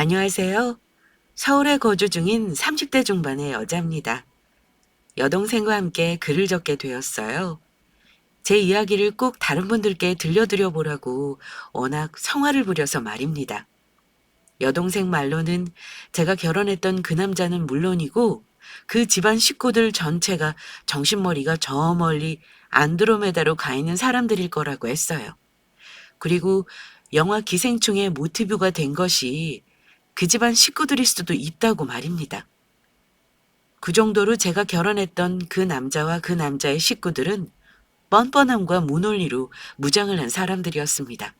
안녕하세요. 서울에 거주 중인 30대 중반의 여자입니다. 여동생과 함께 글을 적게 되었어요. 제 이야기를 꼭 다른 분들께 들려드려 보라고 워낙 성화를 부려서 말입니다. 여동생 말로는 제가 결혼했던 그 남자는 물론이고 그 집안 식구들 전체가 정신머리가 저 멀리 안드로메다로 가 있는 사람들일 거라고 했어요. 그리고 영화 기생충의 모티브가 된 것이 그 집안 식구들일 수도 있다고 말입니다. 그 정도로 제가 결혼했던 그 남자와 그 남자의 식구들은 뻔뻔함과 무논리로 무장을 한 사람들이었습니다.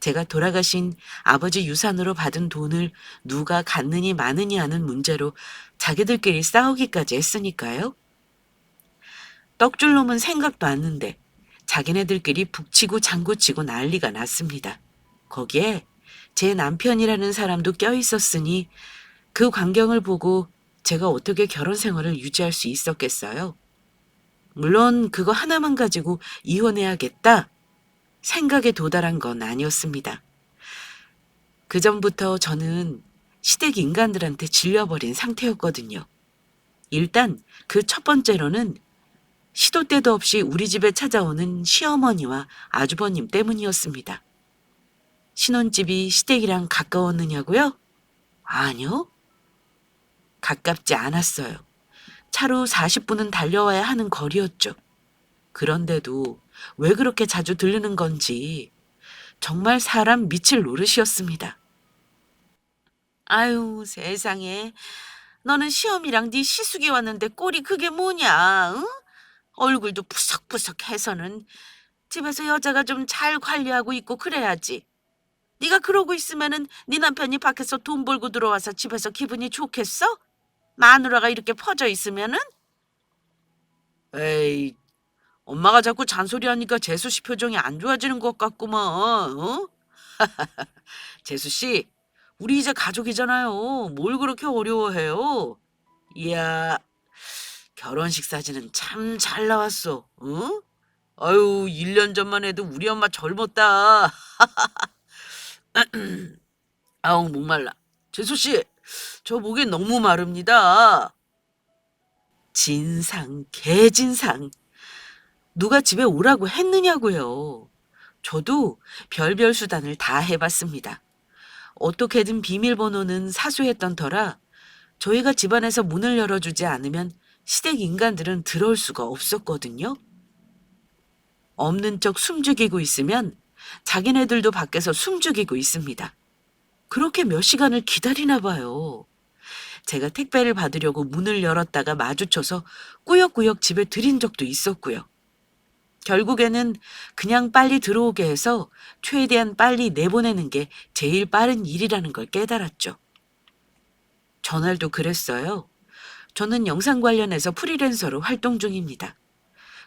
제가 돌아가신 아버지 유산으로 받은 돈을 누가 갖느니 마느니 하는 문제로 자기들끼리 싸우기까지 했으니까요. 떡줄 놈은 생각도 않는데 자기네들끼리 북치고 장구치고 난리가 났습니다. 거기에 제 남편이라는 사람도 껴있었으니 그 광경을 보고 제가 어떻게 결혼 생활을 유지할 수 있었겠어요? 물론 그거 하나만 가지고 이혼해야겠다 생각에 도달한 건 아니었습니다. 그전부터 저는 시댁 인간들한테 질려버린 상태였거든요. 일단 그 첫 번째로는 시도 때도 없이 우리 집에 찾아오는 시어머니와 아주버님 때문이었습니다. 신혼집이 시댁이랑 가까웠느냐고요? 아니요. 가깝지 않았어요. 차로 40분은 달려와야 하는 거리였죠. 그런데도 왜 그렇게 자주 들르는 건지 정말 사람 미칠 노릇이었습니다. 아유, 세상에. 너는 시험이랑 네 시숙이 왔는데 꼴이 그게 뭐냐, 응? 얼굴도 푸석푸석 해서는 집에서 여자가 좀 잘 관리하고 있고 그래야지. 네가 그러고 있으면은 네 남편이 밖에서 돈 벌고 들어와서 집에서 기분이 좋겠어? 마누라가 이렇게 퍼져 있으면은? 에이, 엄마가 자꾸 잔소리하니까 재수 씨 표정이 안 좋아지는 것 같구먼. 어? 재수 씨, 우리 이제 가족이잖아요. 뭘 그렇게 어려워해요? 이야, 결혼식 사진은 참 잘 나왔어. 응? 아유, 1년 전만 해도 우리 엄마 젊었다. 아우, 목말라. 재수 씨, 저 목이 너무 마릅니다. 진상, 개진상. 누가 집에 오라고 했느냐고요. 저도 별별 수단을 다 해봤습니다. 어떻게든 비밀번호는 사수했던 터라 저희가 집안에서 문을 열어주지 않으면 시댁 인간들은 들어올 수가 없었거든요. 없는 척 숨죽이고 있으면 자기네들도 밖에서 숨죽이고 있습니다. 그렇게 몇 시간을 기다리나 봐요. 제가 택배를 받으려고 문을 열었다가 마주쳐서 꾸역꾸역 집에 들인 적도 있었고요. 결국에는 그냥 빨리 들어오게 해서 최대한 빨리 내보내는 게 제일 빠른 일이라는 걸 깨달았죠. 전날도 그랬어요. 저는 영상 관련해서 프리랜서로 활동 중입니다.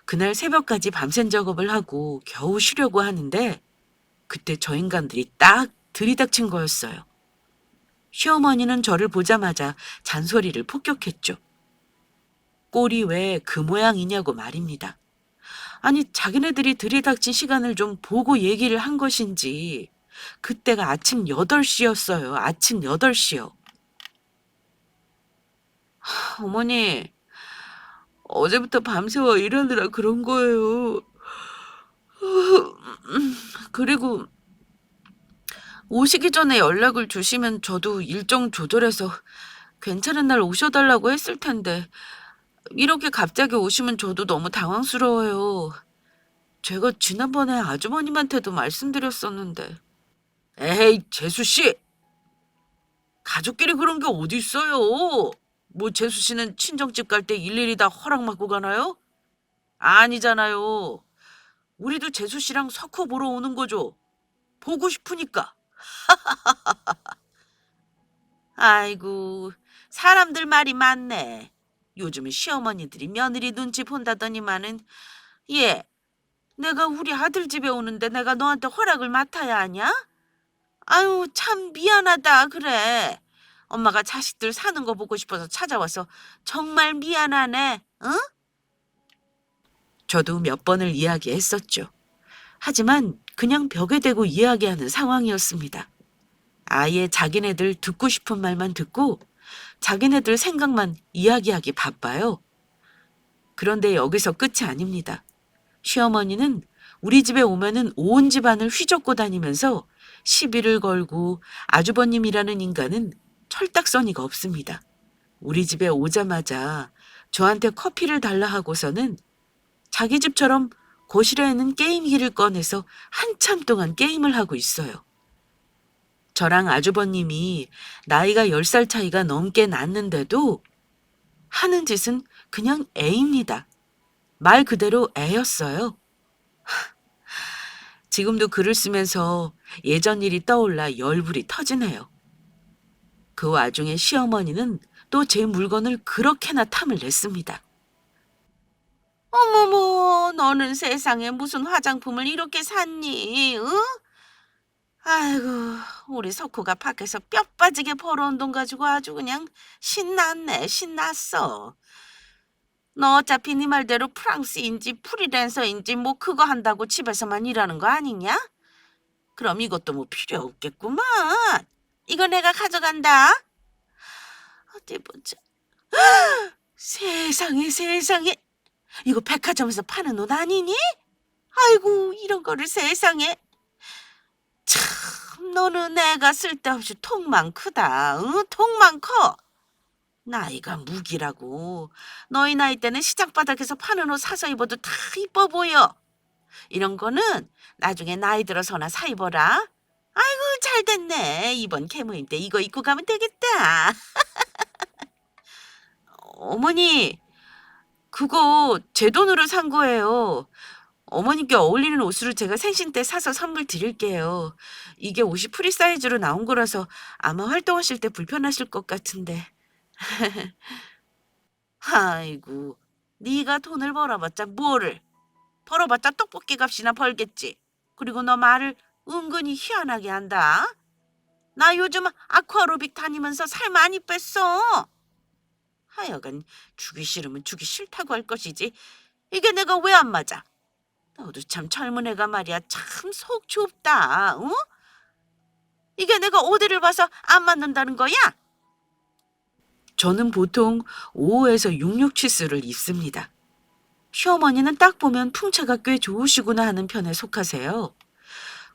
그날 새벽까지 밤샘 작업을 하고 겨우 쉬려고 하는데 그때 저 인간들이 딱 들이닥친 거였어요. 시어머니는 저를 보자마자 잔소리를 폭격했죠. 꼴이 왜 그 모양이냐고 말입니다. 아니, 자기네들이 들이닥친 시간을 좀 보고 얘기를 한 것인지 그때가 아침 8시였어요. 아침 8시요. 어머니, 어제부터 밤새워 일하느라 그런 거예요. 그리고 오시기 전에 연락을 주시면 저도 일정 조절해서 괜찮은 날 오셔달라고 했을 텐데 이렇게 갑자기 오시면 저도 너무 당황스러워요. 제가 지난번에 아주머님한테도 말씀드렸었는데. 에이, 재수 씨! 가족끼리 그런 게 어디 있어요? 뭐 재수 씨는 친정집 갈 때 일일이 다 허락 받고 가나요? 아니잖아요. 우리도 재수 씨랑 석호 보러 오는 거죠. 보고 싶으니까. 아이고, 사람들 말이 많네. 요즘은 시어머니들이 며느리 눈치 본다더니만은 얘, 내가 우리 아들 집에 오는데 내가 너한테 허락을 맡아야 하냐? 아유, 참 미안하다 그래. 엄마가 자식들 사는 거 보고 싶어서 찾아와서 정말 미안하네. 응? 저도 몇 번을 이야기했었죠. 하지만 그냥 벽에 대고 이야기하는 상황이었습니다. 아예 자기네들 듣고 싶은 말만 듣고 자기네들 생각만 이야기하기 바빠요. 그런데 여기서 끝이 아닙니다. 시어머니는 우리 집에 오면은 온 집안을 휘젓고 다니면서 시비를 걸고 아주버님이라는 인간은 철딱서니가 없습니다. 우리 집에 오자마자 저한테 커피를 달라 하고서는 자기 집처럼 거실에는 게임기를 꺼내서 한참 동안 게임을 하고 있어요. 저랑 아주버님이 나이가 10살 차이가 넘게 났는데도 하는 짓은 그냥 애입니다. 말 그대로 애였어요. 지금도 글을 쓰면서 예전 일이 떠올라 열불이 터지네요. 그 와중에 시어머니는 또 제 물건을 그렇게나 탐을 냈습니다. 어머머, 너는 세상에 무슨 화장품을 이렇게 샀니? 응? 아이고, 우리 석호가 밖에서 뼈 빠지게 벌어온 돈 가지고 아주 그냥 신났네, 신났어. 너 어차피 네 말대로 프랑스인지 프리랜서인지 뭐 그거 한다고 집에서만 일하는 거 아니냐? 그럼 이것도 뭐 필요 없겠구만. 이거 내가 가져간다. 어디 보자. 세상에, 세상에. 이거 백화점에서 파는 옷 아니니? 아이고, 이런 거를 세상에. 참, 너는 애가 쓸데없이 통만 크다. 응? 통만 커. 나이가 무기라고. 너희 나이 때는 시장 바닥에서 파는 옷 사서 입어도 다 이뻐 보여. 이런 거는 나중에 나이 들어서나 사 입어라. 아이고, 잘 됐네. 이번 계모임 때 이거 입고 가면 되겠다. 어머니, 그거 제 돈으로 산 거예요. 어머님께 어울리는 옷으로 제가 생신 때 사서 선물 드릴게요. 이게 옷이 프리 사이즈로 나온 거라서 아마 활동하실 때 불편하실 것 같은데. 아이고, 네가 돈을 벌어봤자 뭐를? 벌어봤자 떡볶이 값이나 벌겠지. 그리고 너 말을 은근히 희한하게 한다. 나 요즘 아쿠아로빅 다니면서 살 많이 뺐어. 하여간 주기 싫으면 주기 싫다고 할 것이지. 이게 내가 왜 안 맞아? 너도 참 젊은 애가 말이야 참 속 좁다. 어? 이게 내가 어디를 봐서 안 맞는다는 거야? 저는 보통 5호에서 66 치수를 입습니다. 시어머니는 딱 보면 풍채가 꽤 좋으시구나 하는 편에 속하세요.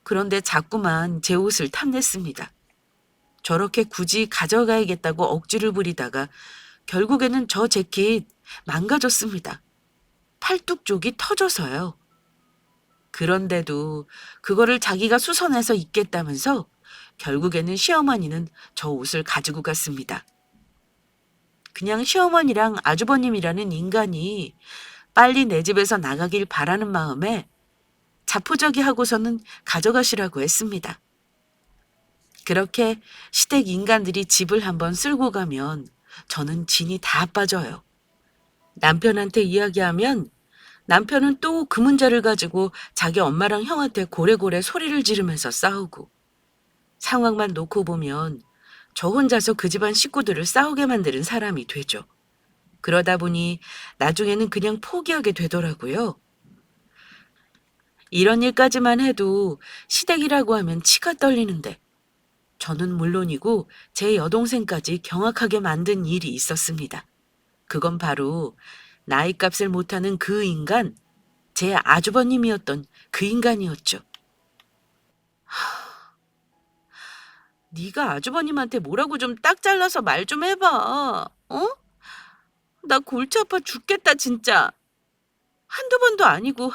그런데 자꾸만 제 옷을 탐냈습니다. 저렇게 굳이 가져가야겠다고 억지를 부리다가 결국에는 저 재킷 망가졌습니다. 팔뚝 쪽이 터져서요. 그런데도 그거를 자기가 수선해서 입겠다면서 결국에는 시어머니는 저 옷을 가지고 갔습니다. 그냥 시어머니랑 아주버님이라는 인간이 빨리 내 집에서 나가길 바라는 마음에 자포자기 하고서는 가져가시라고 했습니다. 그렇게 시댁 인간들이 집을 한번 쓸고 가면 저는 진이 다 빠져요. 남편한테 이야기하면 남편은 또 그 문제를 가지고 자기 엄마랑 형한테 고래고래 소리를 지르면서 싸우고, 상황만 놓고 보면 저 혼자서 그 집안 식구들을 싸우게 만드는 사람이 되죠. 그러다 보니 나중에는 그냥 포기하게 되더라고요. 이런 일까지만 해도 시댁이라고 하면 치가 떨리는데 저는 물론이고 제 여동생까지 경악하게 만든 일이 있었습니다. 그건 바로 나이값을 못하는 그 인간, 제 아주버님이었던 그 인간이었죠. 네가 아주버님한테 뭐라고 좀 딱 잘라서 말 좀 해봐. 어? 나 골치 아파 죽겠다 진짜. 한두 번도 아니고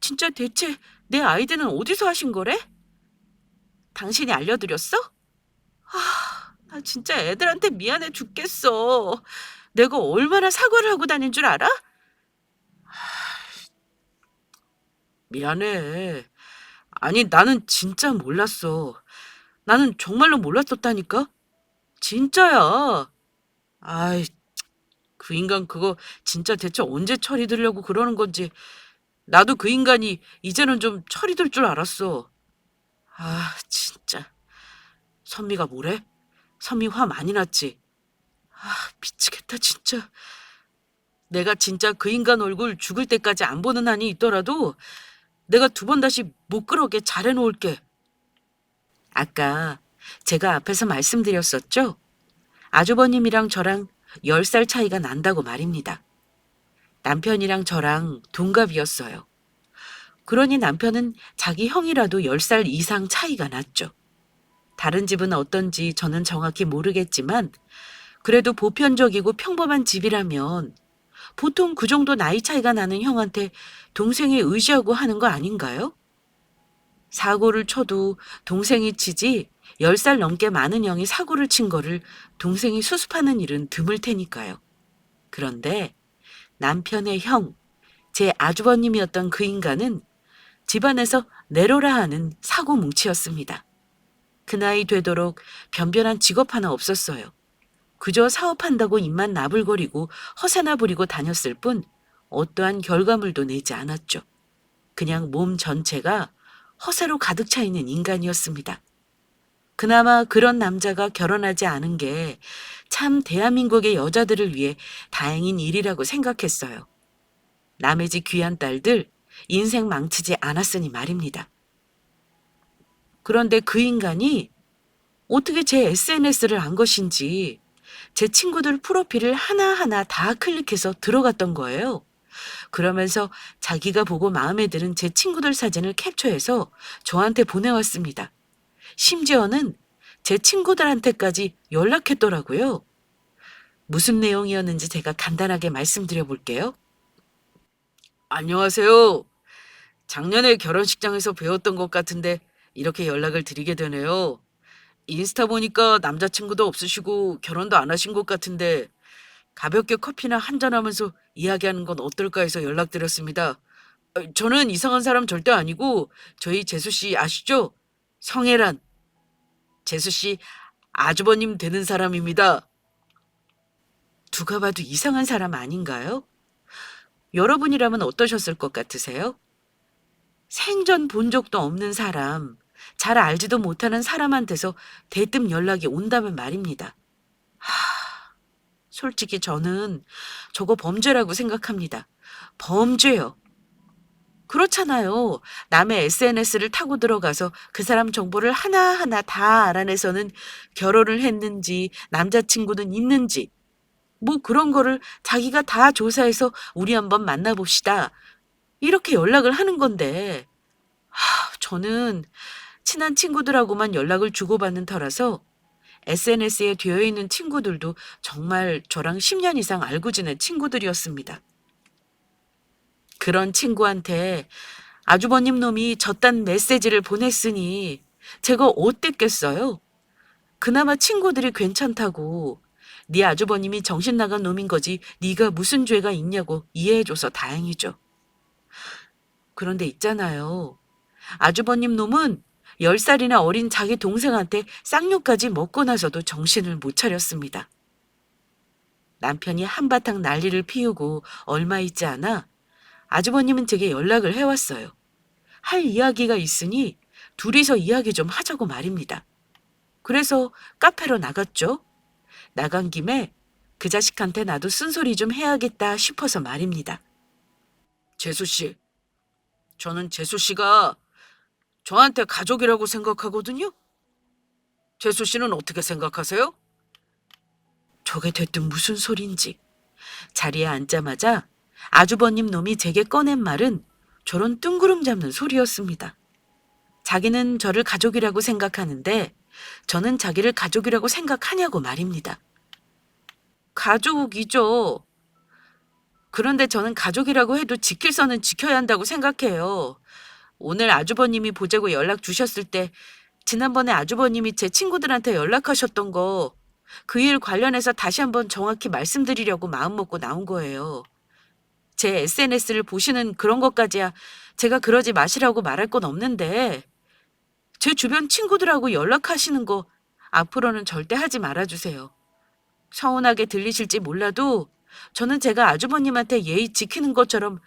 진짜 대체 내 아이디는 어디서 하신 거래? 당신이 알려드렸어? 나 진짜 애들한테 미안해 죽겠어. 내가 얼마나 사과를 하고 다닌 줄 알아? 미안해. 아니, 나는 진짜 몰랐어. 나는 정말로 몰랐었다니까? 진짜야. 아이, 그 인간 그거 진짜 대체 언제 철이 들려고 그러는 건지. 나도 그 인간이 이제는 좀 철이 들 줄 알았어. 아, 진짜. 선미가 뭐래? 선미 화 많이 났지? 아, 미치겠다, 진짜. 내가 진짜 그 인간 얼굴 죽을 때까지 안 보는 한이 있더라도 내가 두 번 다시 못 그러게 잘해놓을게. 아까 제가 앞에서 말씀드렸었죠? 아주버님이랑 저랑 10살 차이가 난다고 말입니다. 남편이랑 저랑 동갑이었어요. 그러니 남편은 자기 형이라도 10살 이상 차이가 났죠. 다른 집은 어떤지 저는 정확히 모르겠지만 그래도 보편적이고 평범한 집이라면 보통 그 정도 나이 차이가 나는 형한테 동생이 의지하고 하는 거 아닌가요? 사고를 쳐도 동생이 치지 10살 넘게 많은 형이 사고를 친 거를 동생이 수습하는 일은 드물 테니까요. 그런데 남편의 형, 제 아주버님이었던 그 인간은 집안에서 내로라 하는 사고 뭉치였습니다. 그 나이 되도록 변변한 직업 하나 없었어요. 그저 사업한다고 입만 나불거리고 허세나 부리고 다녔을 뿐 어떠한 결과물도 내지 않았죠. 그냥 몸 전체가 허세로 가득 차 있는 인간이었습니다. 그나마 그런 남자가 결혼하지 않은 게 참 대한민국의 여자들을 위해 다행인 일이라고 생각했어요. 남의 집 귀한 딸들 인생 망치지 않았으니 말입니다. 그런데 그 인간이 어떻게 제 SNS를 안 것인지 제 친구들 프로필을 하나하나 다 클릭해서 들어갔던 거예요. 그러면서 자기가 보고 마음에 드는 제 친구들 사진을 캡처해서 저한테 보내왔습니다. 심지어는 제 친구들한테까지 연락했더라고요. 무슨 내용이었는지 제가 간단하게 말씀드려 볼게요. 안녕하세요. 작년에 결혼식장에서 배웠던 것 같은데 이렇게 연락을 드리게 되네요. 인스타 보니까 남자친구도 없으시고 결혼도 안 하신 것 같은데 가볍게 커피나 한잔하면서 이야기하는 건 어떨까 해서 연락드렸습니다. 저는 이상한 사람 절대 아니고 저희 재수 씨 아시죠? 성혜란. 재수 씨 아주버님 되는 사람입니다. 누가 봐도 이상한 사람 아닌가요? 여러분이라면 어떠셨을 것 같으세요? 생전 본 적도 없는 사람, 잘 알지도 못하는 사람한테서 대뜸 연락이 온다면 말입니다. 솔직히 저는 저거 범죄라고 생각합니다. 범죄요. 그렇잖아요. 남의 SNS를 타고 들어가서 그 사람 정보를 하나하나 다 알아내서는 결혼을 했는지, 남자친구는 있는지, 뭐 그런 거를 자기가 다 조사해서 우리 한번 만나봅시다. 이렇게 연락을 하는 건데, 저는 친한 친구들하고만 연락을 주고받는 터라서 SNS에 되어 있는 친구들도 정말 저랑 10년 이상 알고 지낸 친구들이었습니다. 그런 친구한테 아주버님 놈이 저딴 메시지를 보냈으니 제가 어땠겠어요? 그나마 친구들이 괜찮다고 네 아주버님이 정신 나간 놈인 거지 네가 무슨 죄가 있냐고 이해해줘서 다행이죠. 그런데 있잖아요. 아주버님 놈은 10살이나 어린 자기 동생한테 쌍욕까지 먹고 나서도 정신을 못 차렸습니다. 남편이 한바탕 난리를 피우고 얼마 있지 않아 아주버님은 제게 연락을 해왔어요. 할 이야기가 있으니 둘이서 이야기 좀 하자고 말입니다. 그래서 카페로 나갔죠. 나간 김에 그 자식한테 나도 쓴소리 좀 해야겠다 싶어서 말입니다. 재수 씨, 저는 재수 씨가 저한테 가족이라고 생각하거든요. 재수 씨는 어떻게 생각하세요? 저게 대뜸 무슨 소린지. 자리에 앉자마자 아주버님 놈이 제게 꺼낸 말은 저런 뜬구름 잡는 소리였습니다. 자기는 저를 가족이라고 생각하는데 저는 자기를 가족이라고 생각하냐고 말입니다. 가족이죠. 그런데 저는 가족이라고 해도 지킬 선은 지켜야 한다고 생각해요. 오늘 아주버님이 보자고 연락 주셨을 때 지난번에 아주버님이 제 친구들한테 연락하셨던 거 그 일 관련해서 다시 한번 정확히 말씀드리려고 마음먹고 나온 거예요. 제 SNS를 보시는 그런 것까지야 제가 그러지 마시라고 말할 건 없는데 제 주변 친구들하고 연락하시는 거 앞으로는 절대 하지 말아주세요. 서운하게 들리실지 몰라도 저는 제가 아주버님한테 예의 지키는 것처럼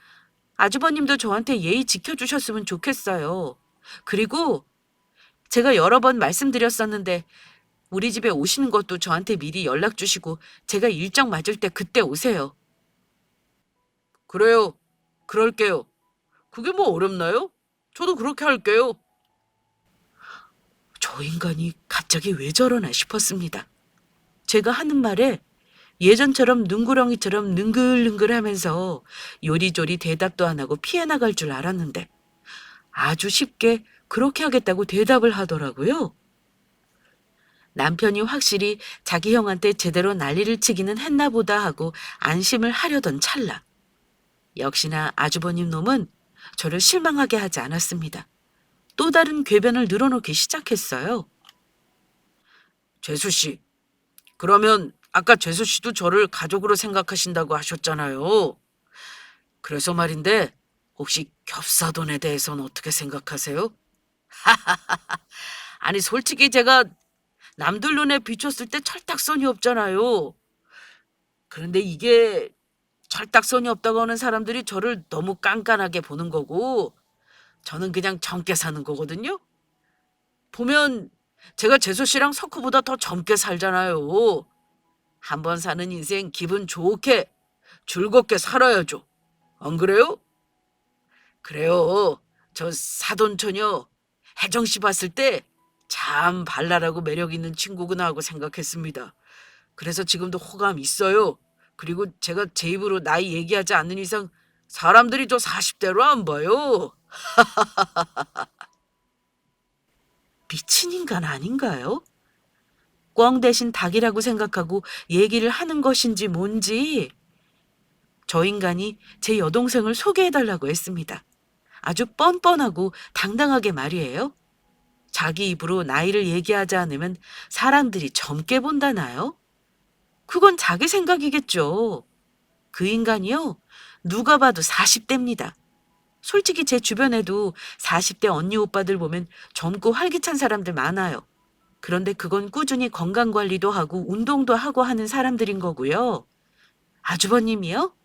아주버님도 저한테 예의 지켜주셨으면 좋겠어요. 그리고 제가 여러 번 말씀드렸었는데 우리 집에 오시는 것도 저한테 미리 연락 주시고 제가 일정 맞을 때 그때 오세요. 그래요. 그럴게요. 그게 뭐 어렵나요? 저도 그렇게 할게요. 저 인간이 갑자기 왜 저러나 싶었습니다. 제가 하는 말에 예전처럼 눈구렁이처럼 능글능글하면서 요리조리 대답도 안 하고 피해 나갈 줄 알았는데 아주 쉽게 그렇게 하겠다고 대답을 하더라고요. 남편이 확실히 자기 형한테 제대로 난리를 치기는 했나 보다 하고 안심을 하려던 찰나. 역시나 아주버님 놈은 저를 실망하게 하지 않았습니다. 또 다른 궤변을 늘어놓기 시작했어요. 재수 씨, 그러면 아까 재수 씨도 저를 가족으로 생각하신다고 하셨잖아요. 그래서 말인데 혹시 겹사돈에 대해서는 어떻게 생각하세요? 아니 솔직히 제가 남들 눈에 비췄을 때 철딱선이 없잖아요. 그런데 이게 철딱선이 없다고 하는 사람들이 저를 너무 깐깐하게 보는 거고 저는 그냥 젊게 사는 거거든요. 보면 제가 재수 씨랑 석호보다 더 젊게 살잖아요. 한 번 사는 인생 기분 좋게 즐겁게 살아야죠. 안 그래요? 그래요. 저 사돈처녀 혜정 씨 봤을 때 참 발랄하고 매력 있는 친구구나 하고 생각했습니다. 그래서 지금도 호감 있어요. 그리고 제가 제 입으로 나이 얘기하지 않는 이상 사람들이 저 40대로 안 봐요. 미친 인간 아닌가요? 꿩 대신 닭이라고 생각하고 얘기를 하는 것인지 뭔지 저 인간이 제 여동생을 소개해달라고 했습니다. 아주 뻔뻔하고 당당하게 말이에요. 자기 입으로 나이를 얘기하지 않으면 사람들이 젊게 본다나요? 그건 자기 생각이겠죠. 그 인간이요. 누가 봐도 40대입니다. 솔직히 제 주변에도 40대 언니 오빠들 보면 젊고 활기찬 사람들 많아요. 그런데 그건 꾸준히 건강 관리도 하고 운동도 하고 하는 사람들인 거고요. 아주버님이요?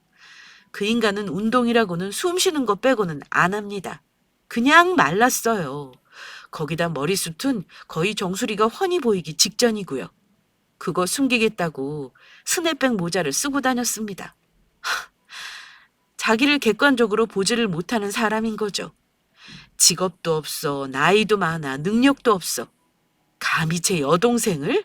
그 인간은 운동이라고는 숨 쉬는 거 빼고는 안 합니다. 그냥 말랐어요. 거기다 머리숱은 거의 정수리가 훤히 보이기 직전이고요. 그거 숨기겠다고 스냅백 모자를 쓰고 다녔습니다. 자기를 객관적으로 보지를 못하는 사람인 거죠. 직업도 없어, 나이도 많아, 능력도 없어. 감히 제 여동생을?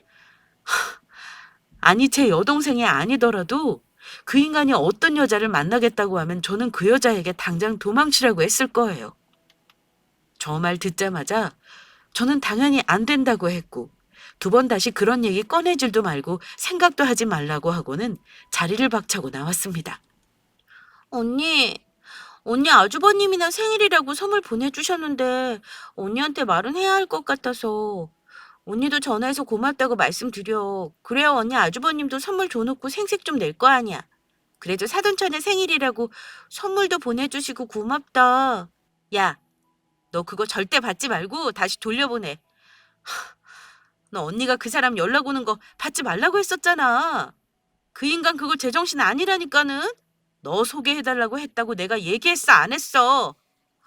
아니, 제 여동생이 아니더라도 그 인간이 어떤 여자를 만나겠다고 하면 저는 그 여자에게 당장 도망치라고 했을 거예요. 저 말 듣자마자 저는 당연히 안 된다고 했고 두 번 다시 그런 얘기 꺼내질도 말고 생각도 하지 말라고 하고는 자리를 박차고 나왔습니다. 언니 아주버님이나 생일이라고 선물 보내주셨는데 언니한테 말은 해야 할 것 같아서 언니도 전화해서 고맙다고 말씀드려. 그래야 언니 아주버님도 선물 줘놓고 생색 좀 낼 거 아니야. 그래도 사돈천의 생일이라고 선물도 보내주시고 고맙다. 야, 너 그거 절대 받지 말고 다시 돌려보내. 너 언니가 그 사람 연락 오는 거 받지 말라고 했었잖아. 그 인간 그거 제정신 아니라니까는. 너 소개해달라고 했다고 내가 얘기했어 안 했어?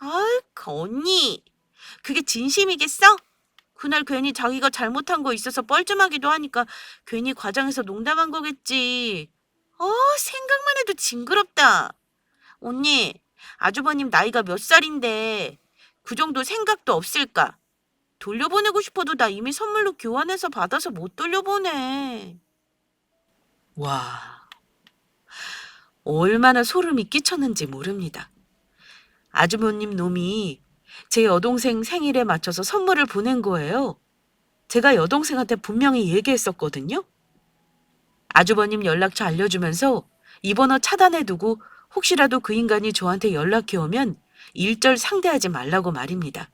아이, 그 언니. 그게 진심이겠어? 그날 괜히 자기가 잘못한 거 있어서 뻘쭘하기도 하니까 괜히 과장해서 농담한 거겠지. 생각만 해도 징그럽다. 언니, 아주버님 나이가 몇 살인데 그 정도 생각도 없을까? 돌려보내고 싶어도 나 이미 선물로 교환해서 받아서 못 돌려보내. 와, 얼마나 소름이 끼쳤는지 모릅니다. 아주버님 놈이 제 여동생 생일에 맞춰서 선물을 보낸 거예요. 제가 여동생한테 분명히 얘기했었거든요. 아주버님 연락처 알려주면서 이 번호 차단해두고 혹시라도 그 인간이 저한테 연락해 오면 일절 상대하지 말라고 말입니다.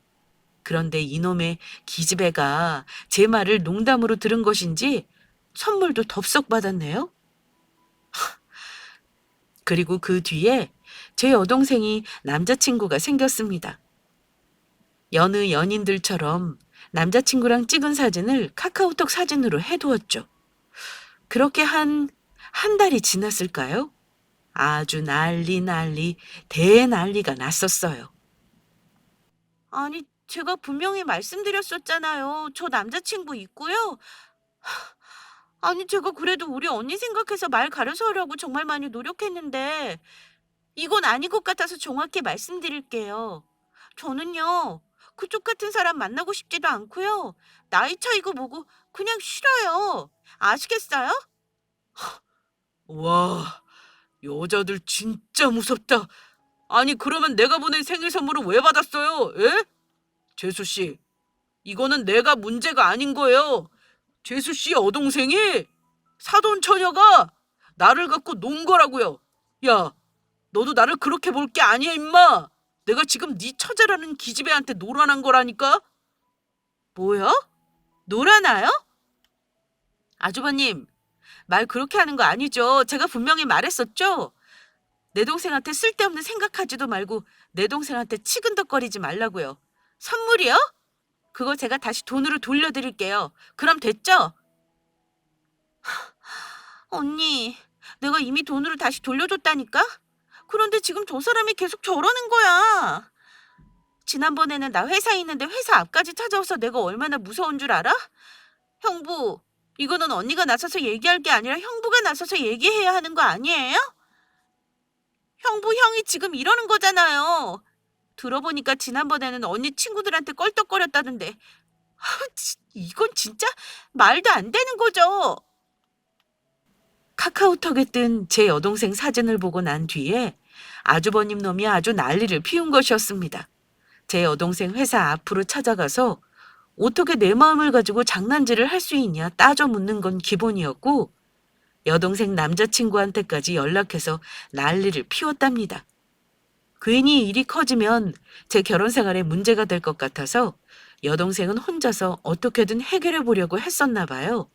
그런데 이놈의 기집애가 제 말을 농담으로 들은 것인지 선물도 덥석 받았네요. 그리고 그 뒤에 제 여동생이 남자친구가 생겼습니다. 여느 연인들처럼 남자친구랑 찍은 사진을 카카오톡 사진으로 해두었죠. 그렇게 한 달이 지났을까요? 아주 난리 대난리가 났었어요. 아니, 제가 분명히 말씀드렸었잖아요. 저 남자친구 있고요. 아니, 제가 그래도 우리 언니 생각해서 말 가려서 하려고 정말 많이 노력했는데 이건 아닌 것 같아서 정확히 말씀드릴게요. 저는요, 그쪽 같은 사람 만나고 싶지도 않고요. 나이 차이고 뭐고 그냥 싫어요. 아시겠어요? 와, 여자들 진짜 무섭다. 아니, 그러면 내가 보낸 생일 선물은 왜 받았어요? 예? 재수 씨, 이거는 내가 문제가 아닌 거예요. 재수 씨 여동생이 사돈 처녀가 나를 갖고 논 거라고요. 야, 너도 나를 그렇게 볼 게 아니야, 임마. 내가 지금 네 처제라는 기집애한테 노란한 거라니까. 뭐야? 노란아요? 아주버님, 말 그렇게 하는 거 아니죠. 제가 분명히 말했었죠. 내 동생한테 쓸데없는 생각하지도 말고 내 동생한테 치근덕거리지 말라고요. 선물이요? 그거 제가 다시 돈으로 돌려드릴게요. 그럼 됐죠? 언니, 내가 이미 돈으로 다시 돌려줬다니까? 그런데 지금 저 사람이 계속 저러는 거야. 지난번에는 나 회사에 있는데 회사 앞까지 찾아와서 내가 얼마나 무서운 줄 알아? 형부, 이거는 언니가 나서서 얘기할 게 아니라 형부가 나서서 얘기해야 하는 거 아니에요? 형부, 형이 지금 이러는 거잖아요. 들어보니까 지난번에는 언니 친구들한테 껄떡거렸다던데. 이건 진짜 말도 안 되는 거죠. 카카오톡에 뜬 제 여동생 사진을 보고 난 뒤에 아주버님 놈이 아주 난리를 피운 것이었습니다. 제 여동생 회사 앞으로 찾아가서 어떻게 내 마음을 가지고 장난질을 할 수 있냐 따져 묻는 건 기본이었고, 여동생 남자친구한테까지 연락해서 난리를 피웠답니다. 괜히 일이 커지면 제 결혼 생활에 문제가 될 것 같아서 여동생은 혼자서 어떻게든 해결해 보려고 했었나 봐요.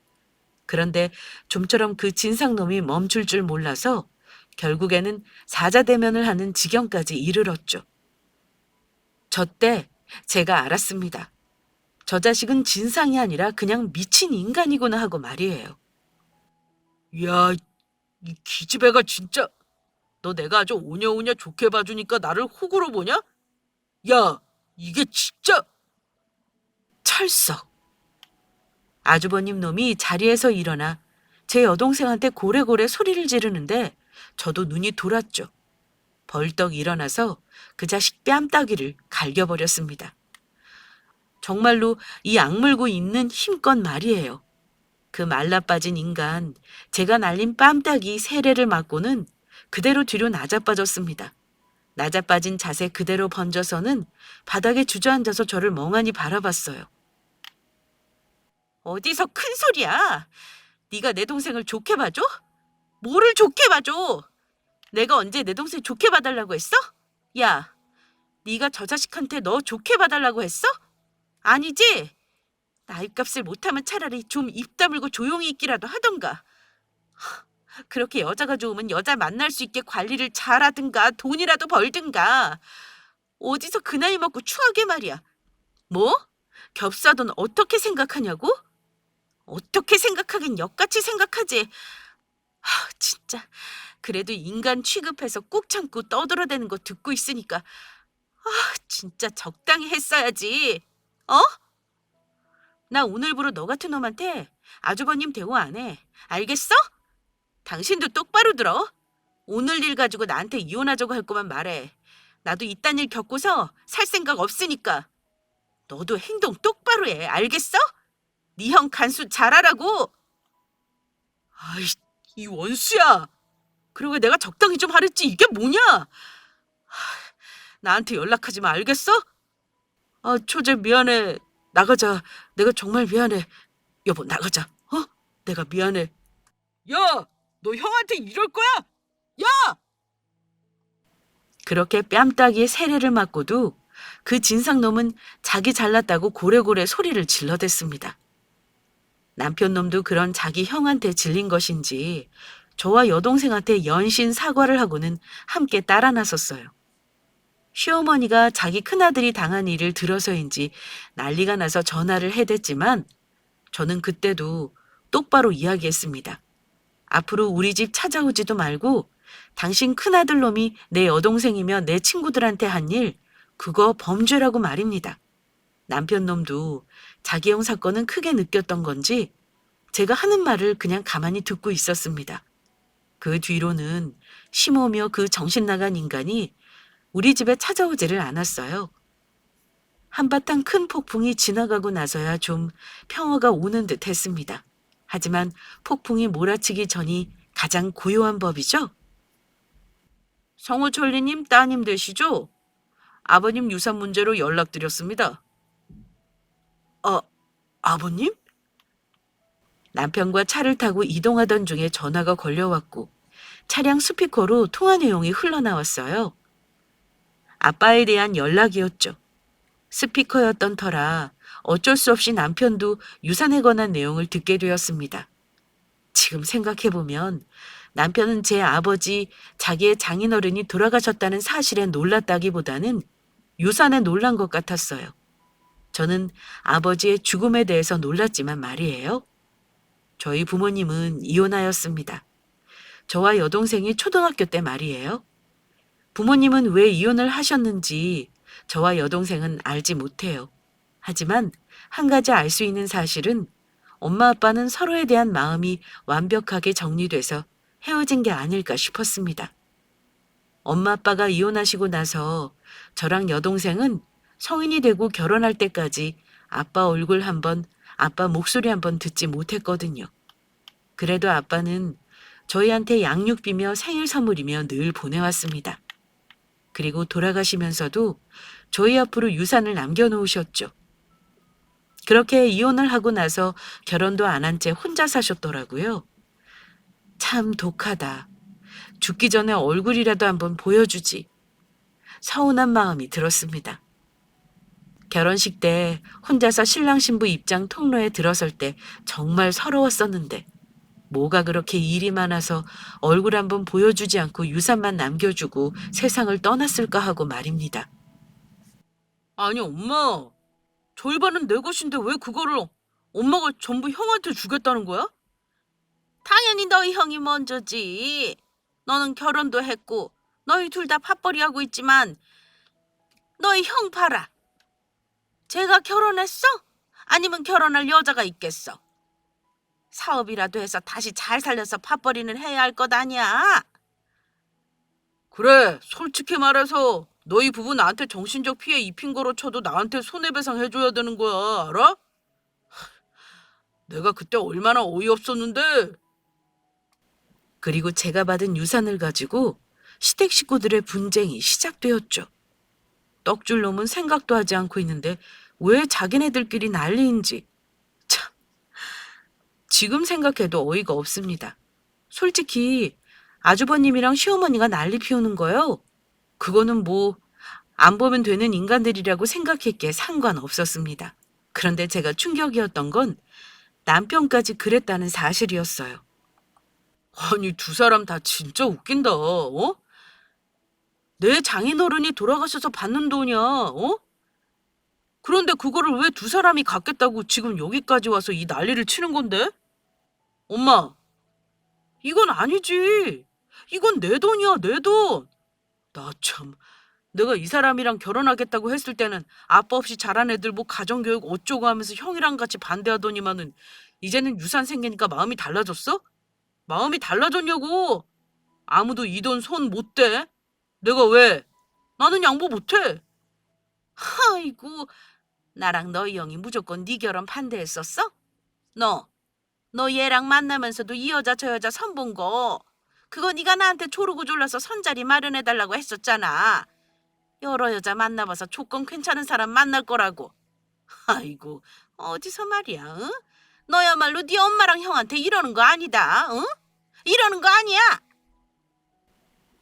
그런데 좀처럼 그 진상놈이 멈출 줄 몰라서 결국에는 사자대면을 하는 지경까지 이르렀죠. 저 때 제가 알았습니다. 저 자식은 진상이 아니라 그냥 미친 인간이구나 하고 말이에요. 야, 이 기집애가 진짜. 너 내가 아주 오냐오냐 좋게 봐주니까 나를 호구로 보냐? 야, 이게 진짜. 철석. 아주버님 놈이 자리에서 일어나 제 여동생한테 고래고래 소리를 지르는데 저도 눈이 돌았죠. 벌떡 일어나서 그 자식 뺨따귀를 갈겨버렸습니다. 정말로 이 악물고 있는 힘껏 말이에요. 그 말라빠진 인간, 제가 날린 뺨따귀 세례를 맞고는 그대로 뒤로 낮아빠졌습니다. 낮아빠진 자세 그대로 번져서는 바닥에 주저앉아서 저를 멍하니 바라봤어요. 어디서 큰 소리야? 네가 내 동생을 좋게 봐줘? 뭐를 좋게 봐줘? 내가 언제 내 동생 좋게 봐달라고 했어? 야, 네가 저 자식한테 너 좋게 봐달라고 했어? 아니지? 나이값을 못하면 차라리 좀 입 다물고 조용히 있기라도 하던가. 그렇게 여자가 좋으면 여자 만날 수 있게 관리를 잘하든가 돈이라도 벌든가. 어디서 그 나이 먹고 추하게 말이야. 뭐? 겹사돈 어떻게 생각하냐고? 어떻게 생각하긴 역같이 생각하지. 진짜. 그래도 인간 취급해서 꾹 참고 떠들어대는 거 듣고 있으니까 진짜 적당히 했어야지. 어? 나 오늘부로 너 같은 놈한테 아주버님 대우 안 해. 알겠어? 당신도 똑바로 들어. 오늘 일 가지고 나한테 이혼하자고 할 거만 말해. 나도 이딴 일 겪고서 살 생각 없으니까. 너도 행동 똑바로 해. 알겠어? 네 형 간수 잘하라고. 아이, 이 원수야. 그리고 내가 적당히 좀 하랬지 이게 뭐냐? 나한테 연락하지 마. 알겠어? 초재 미안해. 나가자. 내가 정말 미안해. 여보, 나가자. 내가 미안해. 야, 너 형한테 이럴 거야? 야! 그렇게 뺨따기에 세례를 맞고도 그 진상놈은 자기 잘났다고 고래고래 소리를 질러댔습니다. 남편놈도 그런 자기 형한테 질린 것인지 저와 여동생한테 연신 사과를 하고는 함께 따라 나섰어요. 시어머니가 자기 큰아들이 당한 일을 들어서인지 난리가 나서 전화를 해댔지만 저는 그때도 똑바로 이야기했습니다. 앞으로 우리 집 찾아오지도 말고 당신 큰아들 놈이 내 여동생이며 내 친구들한테 한 일, 그거 범죄라고 말입니다. 남편 놈도 자기 형 사건은 크게 느꼈던 건지 제가 하는 말을 그냥 가만히 듣고 있었습니다. 그 뒤로는 심오며 그 정신 나간 인간이 우리 집에 찾아오지를 않았어요. 한바탕 큰 폭풍이 지나가고 나서야 좀 평화가 오는 듯 했습니다. 하지만 폭풍이 몰아치기 전이 가장 고요한 법이죠? 성우철리님 따님 되시죠? 아버님 유산 문제로 연락드렸습니다. 아, 아버님? 남편과 차를 타고 이동하던 중에 전화가 걸려왔고 차량 스피커로 통화 내용이 흘러나왔어요. 아빠에 대한 연락이었죠. 스피커였던 터라 어쩔 수 없이 남편도 유산에 관한 내용을 듣게 되었습니다. 지금 생각해보면 남편은 제 아버지, 자기의 장인어른이 돌아가셨다는 사실에 놀랐다기보다는 유산에 놀란 것 같았어요. 저는 아버지의 죽음에 대해서 놀랐지만 말이에요. 저희 부모님은 이혼하였습니다. 저와 여동생이 초등학교 때 말이에요. 부모님은 왜 이혼을 하셨는지 저와 여동생은 알지 못해요. 하지만 한 가지 알 수 있는 사실은 엄마 아빠는 서로에 대한 마음이 완벽하게 정리돼서 헤어진 게 아닐까 싶었습니다. 엄마 아빠가 이혼하시고 나서 저랑 여동생은 성인이 되고 결혼할 때까지 아빠 얼굴 한번, 아빠 목소리 한번 듣지 못했거든요. 그래도 아빠는 저희한테 양육비며 생일 선물이며 늘 보내왔습니다. 그리고 돌아가시면서도 저희 앞으로 유산을 남겨놓으셨죠. 그렇게 이혼을 하고 나서 결혼도 안 한 채 혼자 사셨더라고요. 참 독하다. 죽기 전에 얼굴이라도 한번 보여주지. 서운한 마음이 들었습니다. 결혼식 때 혼자서 신랑 신부 입장 통로에 들어설 때 정말 서러웠었는데 뭐가 그렇게 일이 많아서 얼굴 한번 보여주지 않고 유산만 남겨주고 세상을 떠났을까 하고 말입니다. 아니 엄마, 절반은 내 것인데 왜 그거를 엄마가 전부 형한테 주겠다는 거야? 당연히 너희 형이 먼저지. 너는 결혼도 했고 너희 둘 다 팥벌이 하고 있지만 너희 형 봐라. 제가 결혼했어? 아니면 결혼할 여자가 있겠어? 사업이라도 해서 다시 잘 살려서 팥벌이는 해야 할 것 아니야? 그래, 솔직히 말해서 너희 부부 나한테 정신적 피해 입힌 거로 쳐도 나한테 손해배상 해줘야 되는 거야, 알아? 내가 그때 얼마나 어이없었는데. 그리고 제가 받은 유산을 가지고 시댁 식구들의 분쟁이 시작되었죠. 떡줄 놈은 생각도 하지 않고 있는데 왜 자기네들끼리 난리인지. 참, 지금 생각해도 어이가 없습니다. 솔직히 아주버님이랑 시어머니가 난리 피우는 거요. 그거는 뭐 안 보면 되는 인간들이라고 생각했기에 상관없었습니다. 그런데 제가 충격이었던 건 남편까지 그랬다는 사실이었어요. 아니 두 사람 다 진짜 웃긴다. 어? 내 장인어른이 돌아가셔서 받는 돈이야. 어? 그런데 그거를 왜 두 사람이 갖겠다고 지금 여기까지 와서 이 난리를 치는 건데? 엄마, 이건 아니지. 이건 내 돈이야, 내 돈. 나 참, 내가 이 사람이랑 결혼하겠다고 했을 때는 아빠 없이 자란 애들 뭐 가정교육 어쩌고 하면서 형이랑 같이 반대하더니만은 이제는 유산 생기니까 마음이 달라졌어? 마음이 달라졌냐고. 아무도 이 돈 손 못 대. 내가 왜? 나는 양보 못해. 아이고, 나랑 너희 형이 무조건 네 결혼 반대했었어? 너 얘랑 만나면서도 이 여자 저 여자 선본 거 그거 네가 나한테 조르고 졸라서 선자리 마련해달라고 했었잖아. 여러 여자 만나봐서 조건 괜찮은 사람 만날 거라고. 아이고 어디서 말이야. 응? 너야말로 네 엄마랑 형한테 이러는 거 아니다. 응? 이러는 거 아니야.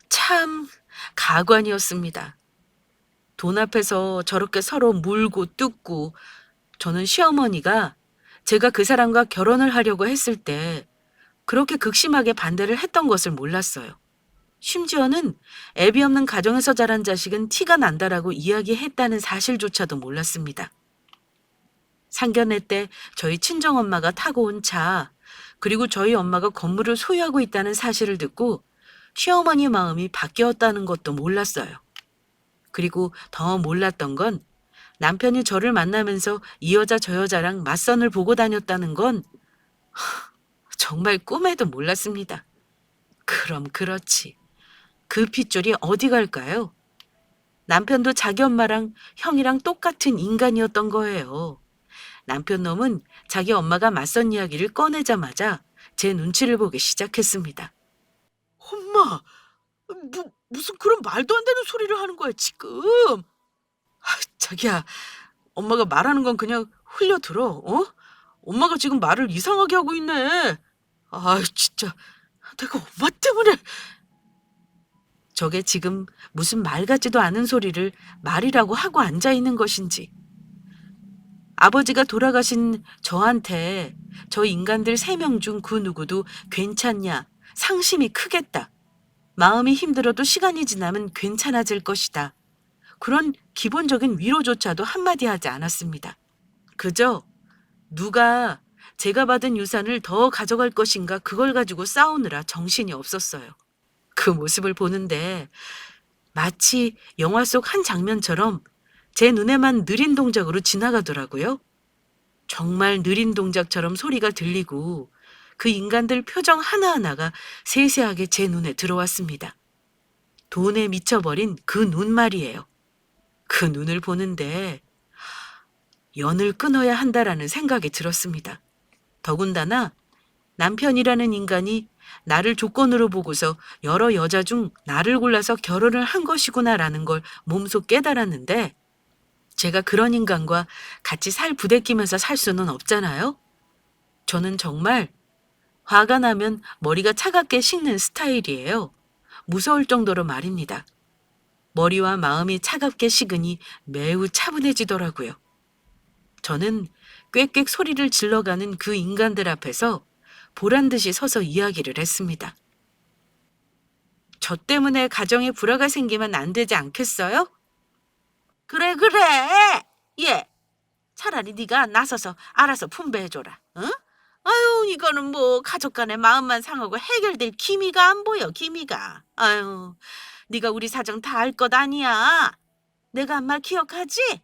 참 가관이었습니다. 돈 앞에서 저렇게 서로 물고 뜯고 저는 시어머니가 제가 그 사람과 결혼을 하려고 했을 때 그렇게 극심하게 반대를 했던 것을 몰랐어요. 심지어는 애비 없는 가정에서 자란 자식은 티가 난다라고 이야기했다는 사실조차도 몰랐습니다. 상견례 때 저희 친정엄마가 타고 온 차, 그리고 저희 엄마가 건물을 소유하고 있다는 사실을 듣고 시어머니 마음이 바뀌었다는 것도 몰랐어요. 그리고 더 몰랐던 건 남편이 저를 만나면서 이 여자 저 여자랑 맞선을 보고 다녔다는 건 정말 꿈에도 몰랐습니다. 그럼 그렇지. 그 핏줄이 어디 갈까요? 남편도 자기 엄마랑 형이랑 똑같은 인간이었던 거예요. 남편 놈은 자기 엄마가 맞선 이야기를 꺼내자마자 제 눈치를 보기 시작했습니다. 엄마, 무슨 그런 말도 안 되는 소리를 하는 거야, 지금? 자기야, 엄마가 말하는 건 그냥 흘려 들어, 어? 엄마가 지금 말을 이상하게 하고 있네. 아, 진짜. 내가 엄마 때문에. 저게 지금 무슨 말 같지도 않은 소리를 말이라고 하고 앉아 있는 것인지. 아버지가 돌아가신 저한테 저 인간들 3명 중 그 누구도 괜찮냐, 상심이 크겠다. 마음이 힘들어도 시간이 지나면 괜찮아질 것이다. 그런 기본적인 위로조차도 한마디 하지 않았습니다. 그저 누가 제가 받은 유산을 더 가져갈 것인가 그걸 가지고 싸우느라 정신이 없었어요. 그 모습을 보는데 마치 영화 속 한 장면처럼 제 눈에만 느린 동작으로 지나가더라고요. 정말 느린 동작처럼 소리가 들리고 그 인간들 표정 하나하나가 세세하게 제 눈에 들어왔습니다. 돈에 미쳐버린 그 눈 말이에요. 그 눈을 보는데 연을 끊어야 한다라는 생각이 들었습니다. 더군다나 남편이라는 인간이 나를 조건으로 보고서 여러 여자 중 나를 골라서 결혼을 한 것이구나라는 걸 몸소 깨달았는데 제가 그런 인간과 같이 살 부대끼면서 살 수는 없잖아요. 저는 정말 화가 나면 머리가 차갑게 식는 스타일이에요. 무서울 정도로 말입니다. 머리와 마음이 차갑게 식으니 매우 차분해지더라고요. 저는 꽥꽥 소리를 질러가는 그 인간들 앞에서 보란 듯이 서서 이야기를 했습니다. 저 때문에 가정에 불화가 생기면 안 되지 않겠어요? 그래, 그래. 예. 차라리 네가 나서서 알아서 분배해줘라. 응? 아유, 이거는 뭐 가족 간의 마음만 상하고 해결될 기미가 안 보여, 기미가. 아유, 네가 우리 사정 다 알 것 아니야. 내가 한 말 기억하지?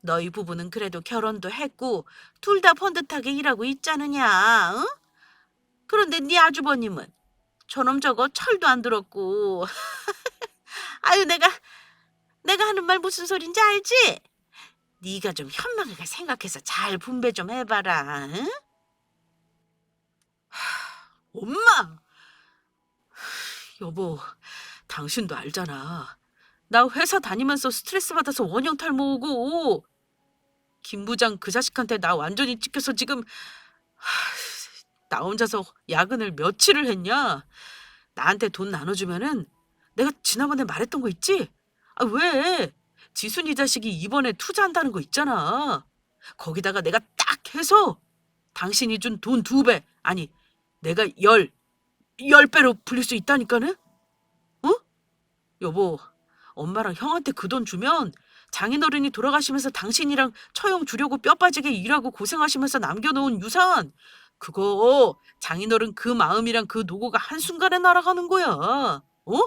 너희 부부는 그래도 결혼도 했고 둘 다 번듯하게 일하고 있잖느냐. 응? 그런데 네 아주버님은 저놈 저거 철도 안 들었고. 아유, 내가 하는 말 무슨 소린지 알지? 네가 좀 현명하게 생각해서 잘 분배 좀 해봐라. 응? 엄마! 여보, 당신도 알잖아. 나 회사 다니면서 스트레스 받아서 원형 탈모고 김 부장 그 자식한테 나 완전히 찍혀서 지금 나 혼자서 야근을 며칠을 했냐? 나한테 돈 나눠주면은 내가 지난번에 말했던 거 있지? 아, 왜? 지순이 자식이 이번에 투자한다는 거 있잖아. 거기다가 내가 딱 해서 당신이 준 돈 2배, 아니, 내가 10배로 불릴 수 있다니까는? 어? 여보, 엄마랑 형한테 그 돈 주면 장인어른이 돌아가시면서 당신이랑 처형 주려고 뼈 빠지게 일하고 고생하시면서 남겨놓은 유산, 그거 장인어른 그 마음이랑 그 노고가 한순간에 날아가는 거야. 어?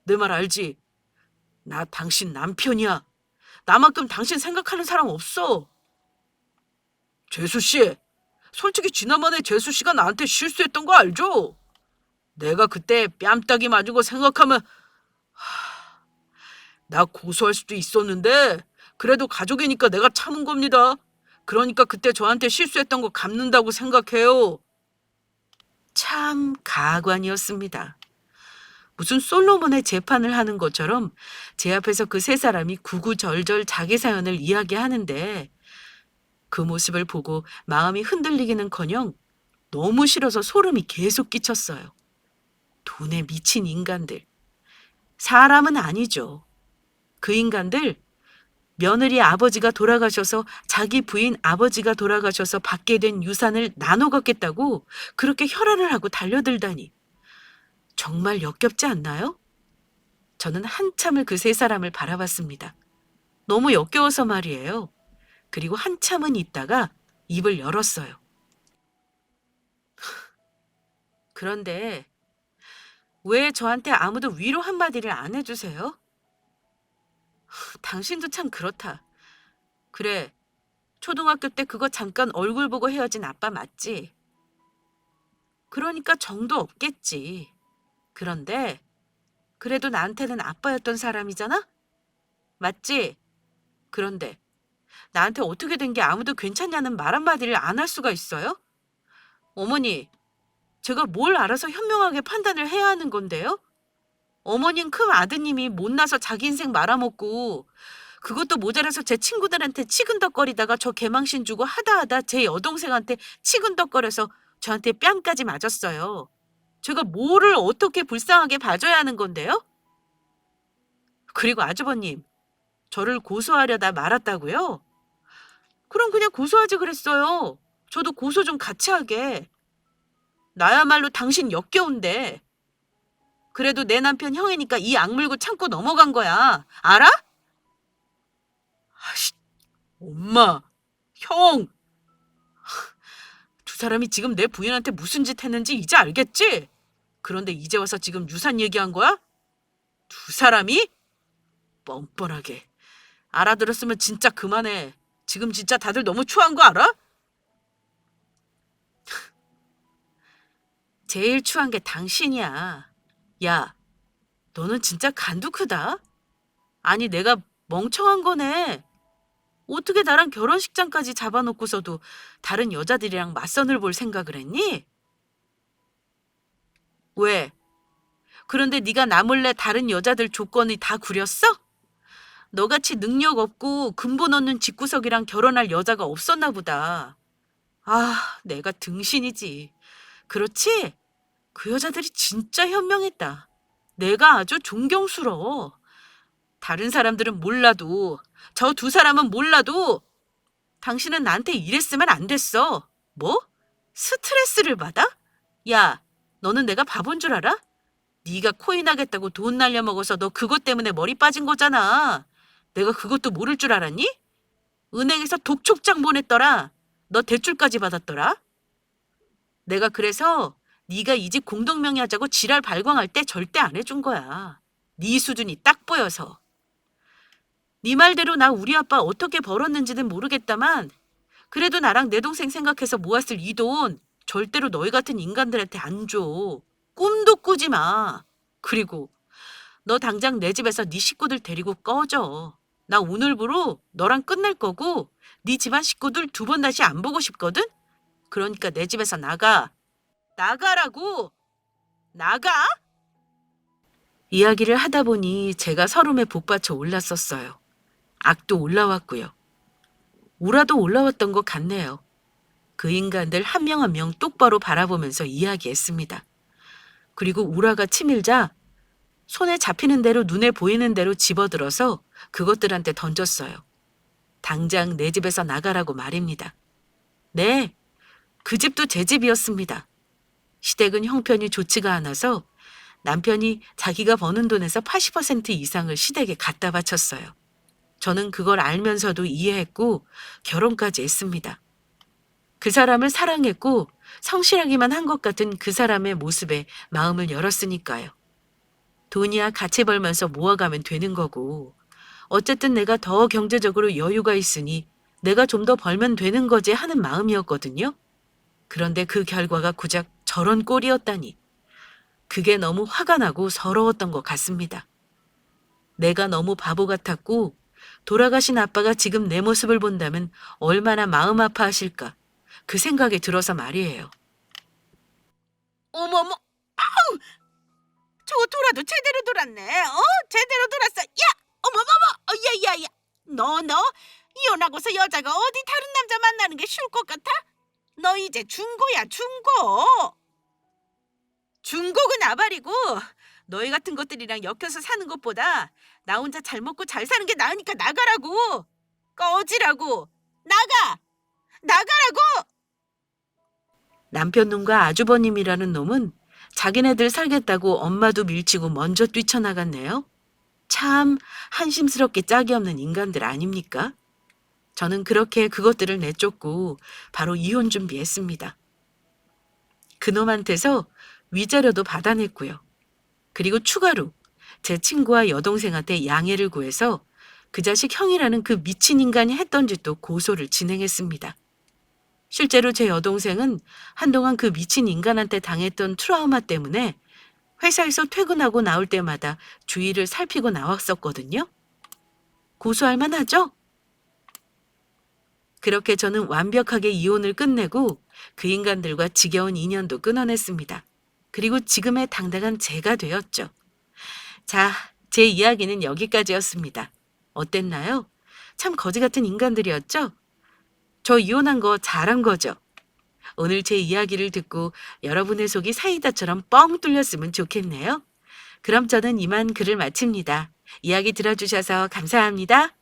내 말 알지? 나 당신 남편이야. 나만큼 당신 생각하는 사람 없어. 재수 씨, 솔직히 지난번에 재수 씨가 나한테 실수했던 거 알죠? 내가 그때 뺨따기 맞은 거 생각하면 나 고소할 수도 있었는데 그래도 가족이니까 내가 참은 겁니다. 그러니까 그때 저한테 실수했던 거 갚는다고 생각해요. 참 가관이었습니다. 무슨 솔로몬의 재판을 하는 것처럼 제 앞에서 그 3사람이 구구절절 자기 사연을 이야기하는데 그 모습을 보고 마음이 흔들리기는커녕 너무 싫어서 소름이 계속 끼쳤어요. 돈에 미친 인간들. 사람은 아니죠. 그 인간들 며느리 아버지가 돌아가셔서 자기 부인 아버지가 돌아가셔서 받게 된 유산을 나눠 갖겠다고 그렇게 혈안을 하고 달려들다니. 정말 역겹지 않나요? 저는 한참을 그 3사람을 바라봤습니다. 너무 역겨워서 말이에요. 그리고 한참은 있다가 입을 열었어요. 그런데 왜 저한테 아무도 위로 한마디를 안 해주세요? 당신도 참 그렇다. 그래, 초등학교 때 그거 잠깐 얼굴 보고 헤어진 아빠 맞지? 그러니까 정도 없겠지. 그런데 그래도 나한테는 아빠였던 사람이잖아? 맞지? 그런데 나한테 어떻게 된 게 아무도 괜찮냐는 말 한마디를 안 할 수가 있어요? 어머니, 제가 뭘 알아서 현명하게 판단을 해야 하는 건데요? 어머님 큰 아드님이 못나서 자기 인생 말아먹고 그것도 모자라서 제 친구들한테 치근덕거리다가 저 개망신 주고 하다 제 여동생한테 치근덕거려서 저한테 뺨까지 맞았어요. 제가 뭐를 어떻게 불쌍하게 봐줘야 하는 건데요? 그리고 아주버님, 저를 고소하려다 말았다고요? 그럼 그냥 고소하지 그랬어요. 저도 고소 좀 같이 하게. 나야말로 당신 역겨운데. 그래도 내 남편 형이니까 이 악물고 참고 넘어간 거야. 알아? 아씨, 엄마, 형. 두 사람이 지금 내 부인한테 무슨 짓 했는지 이제 알겠지? 그런데 이제 와서 지금 유산 얘기한 거야? 두 사람이? 뻔뻔하게. 알아들었으면 진짜 그만해. 지금 진짜 다들 너무 추한 거 알아? 제일 추한 게 당신이야. 야, 너는 진짜 간도 크다. 아니, 내가 멍청한 거네. 어떻게 나랑 결혼식장까지 잡아놓고서도 다른 여자들이랑 맞선을 볼 생각을 했니? 왜? 그런데 네가 나 몰래 다른 여자들 조건이 다 구렸어? 너같이 능력 없고 근본 없는 집구석이랑 결혼할 여자가 없었나 보다. 아, 내가 등신이지. 그렇지? 그 여자들이 진짜 현명했다. 내가 아주 존경스러워. 다른 사람들은 몰라도, 저 두 사람은 몰라도, 당신은 나한테 이랬으면 안 됐어. 뭐? 스트레스를 받아? 야, 너는 내가 바본 줄 알아? 네가 코인 하겠다고 돈 날려먹어서 너 그것 때문에 머리 빠진 거잖아. 내가 그것도 모를 줄 알았니? 은행에서 독촉장 보냈더라. 너 대출까지 받았더라. 내가 그래서 네가 이 집 공동명의하자고 지랄 발광할 때 절대 안 해준 거야. 네 수준이 딱 보여서. 네 말대로 나 우리 아빠 어떻게 벌었는지는 모르겠다만 그래도 나랑 내 동생 생각해서 모았을 이 돈 절대로 너희 같은 인간들한테 안 줘. 꿈도 꾸지 마. 그리고 너 당장 내 집에서 네 식구들 데리고 꺼져. 나 오늘부로 너랑 끝낼 거고 네 집안 식구들 두 번 다시 안 보고 싶거든? 그러니까 내 집에서 나가. 나가라고. 나가? 이야기를 하다 보니 제가 서름에 복받쳐 올랐었어요. 악도 올라왔고요. 우라도 올라왔던 것 같네요. 그 인간들 한 명 한 명 똑바로 바라보면서 이야기했습니다. 그리고 우라가 치밀자 손에 잡히는 대로 눈에 보이는 대로 집어들어서 그것들한테 던졌어요. 당장 내 집에서 나가라고 말입니다. 네, 그 집도 제 집이었습니다. 시댁은 형편이 좋지가 않아서 남편이 자기가 버는 돈에서 80% 이상을 시댁에 갖다 바쳤어요. 저는 그걸 알면서도 이해했고 결혼까지 했습니다. 그 사람을 사랑했고 성실하기만 한 것 같은 그 사람의 모습에 마음을 열었으니까요. 돈이야 같이 벌면서 모아가면 되는 거고 어쨌든 내가 더 경제적으로 여유가 있으니 내가 좀 더 벌면 되는 거지 하는 마음이었거든요. 그런데 그 결과가 고작 저런 꼴이었다니. 그게 너무 화가 나고 서러웠던 것 같습니다. 내가 너무 바보 같았고 돌아가신 아빠가 지금 내 모습을 본다면 얼마나 마음 아파하실까 그 생각이 들어서 말이에요. 어머머, 아우! 저거 돌아도 제대로 돌았네. 제대로 돌았어. 야! 어머머머! 야야야! 너 이혼하고서 여자가 어디 다른 남자 만나는 게 쉬울 것 같아? 너 이제 중고야, 중고. 중고는 아발이고 너희 같은 것들이랑 엮여서 사는 것보다 나 혼자 잘 먹고 잘 사는 게 나으니까 나가라고. 꺼지라고. 나가라고. 남편 놈과 아주버님이라는 놈은 자기네들 살겠다고 엄마도 밀치고 먼저 뛰쳐나갔네요. 참 한심스럽게 짝이 없는 인간들 아닙니까? 저는 그렇게 그것들을 내쫓고 바로 이혼 준비했습니다. 그놈한테서 위자료도 받아냈고요. 그리고 추가로 제 친구와 여동생한테 양해를 구해서 그 자식 형이라는 그 미친 인간이 했던 짓도 고소를 진행했습니다. 실제로 제 여동생은 한동안 그 미친 인간한테 당했던 트라우마 때문에 회사에서 퇴근하고 나올 때마다 주위를 살피고 나왔었거든요. 고소할 만하죠? 그렇게 저는 완벽하게 이혼을 끝내고 그 인간들과 지겨운 인연도 끊어냈습니다. 그리고 지금의 당당한 제가 되었죠. 자, 제 이야기는 여기까지였습니다. 어땠나요? 참 거지 같은 인간들이었죠? 저 이혼한 거 잘한 거죠? 오늘 제 이야기를 듣고 여러분의 속이 사이다처럼 뻥 뚫렸으면 좋겠네요. 그럼 저는 이만 글을 마칩니다. 이야기 들어주셔서 감사합니다.